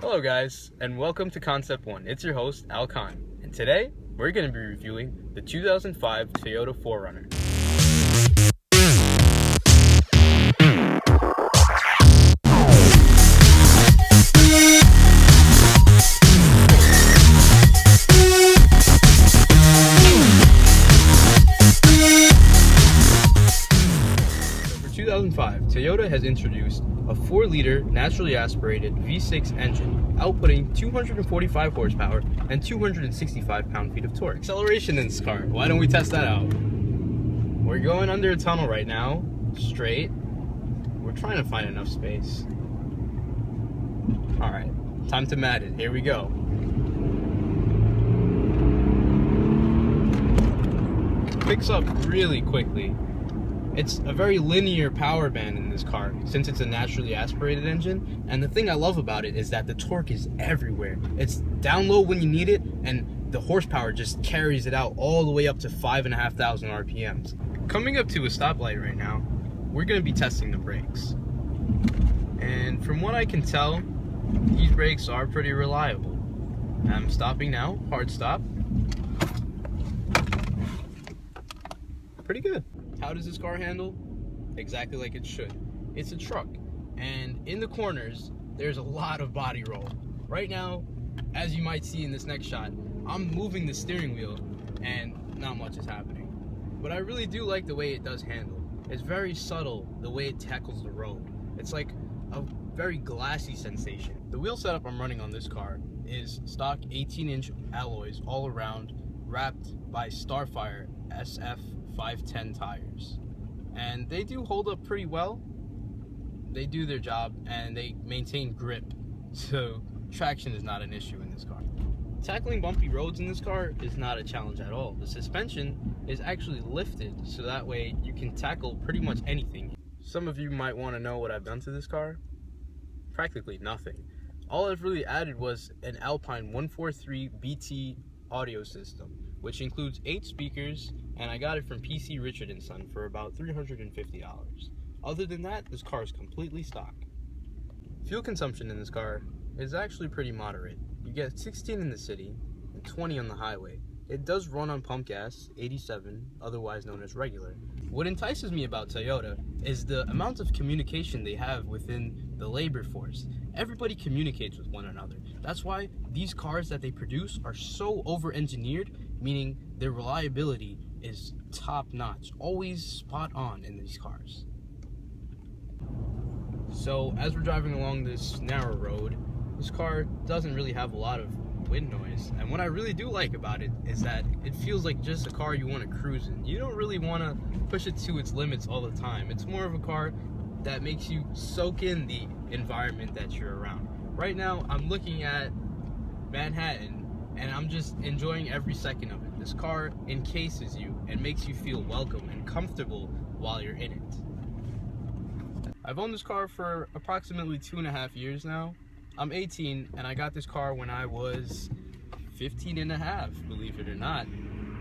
Hello guys, and welcome to Concept 1. It's your host, Al Khan, and today we're going to be reviewing the 2005 Toyota 4Runner. For 2005, Toyota has introduced a 4-liter naturally aspirated V6 engine, outputting 245 horsepower and 265 pound-feet of torque. Acceleration in this car, why don't we test that out? We're going under a tunnel right now, straight. We're trying to find enough space. Alright, time to mat it, here we go. Picks up really quickly. It's a very linear power band in this car since it's a naturally aspirated engine, and the thing I love about it is that the torque is everywhere. It's down low when you need it, and the horsepower just carries it out all the way up to 5,500 RPMs. Coming up to a stoplight right now, we're going to be testing the brakes. And from what I can tell, these brakes are pretty reliable. I'm stopping now, hard stop. Pretty good. How does this car handle? Exactly like it should. It's a truck, and in the corners, there's a lot of body roll. Right now, as you might see in this next shot, I'm moving the steering wheel, and not much is happening. But I really do like the way it does handle. It's very subtle, the way it tackles the road. It's like a very glassy sensation. The wheel setup I'm running on this car is stock 18-inch alloys all around, wrapped by Starfire SF 510 tires, and they do hold up pretty well. They do their job and they maintain grip, so traction is not an issue in this car. Tackling bumpy roads in this car is not a challenge at all. The suspension is actually lifted so that way you can tackle pretty much anything. Some of you might want to know what I've done to this car. Practically nothing. All I've really added was an Alpine 143 BT audio system, which includes 8 speakers, and I got it from PC Richard & Son for about $350. Other than that, this car is completely stock. Fuel consumption in this car is actually pretty moderate. You get 16 in the city and 20 on the highway. It does run on pump gas, 87, otherwise known as regular. What entices me about Toyota is the amount of communication they have within the labor force. Everybody communicates with one another. That's why these cars that they produce are so over-engineered, meaning their reliability is top-notch, always spot on in these cars. So as we're driving along this narrow road, this car doesn't really have a lot of wind noise, and what I really do like about it is that it feels like just a car you want to cruise in. You don't really want to push it to its limits all the time. It's more of a car that makes you soak in the environment that you're around. Right now I'm looking at Manhattan and I'm just enjoying every second of it. This car encases you and makes you feel welcome and comfortable while you're in it. I've owned this car for approximately 2.5 years now. I'm 18 and I got this car when I was 15 and a half, believe it or not.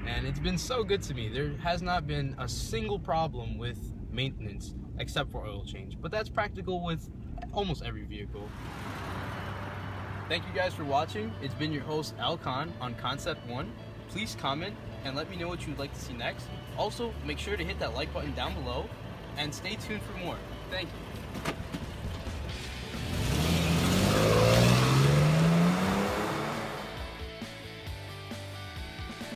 And it's been so good to me. There has not been a single problem with maintenance except for oil change. But that's practical with almost every vehicle. Thank you guys for watching. It's been your host Al Khan on Concept 1. Please comment and let me know what you'd like to see next. Also, make sure to hit that like button down below and stay tuned for more. Thank you.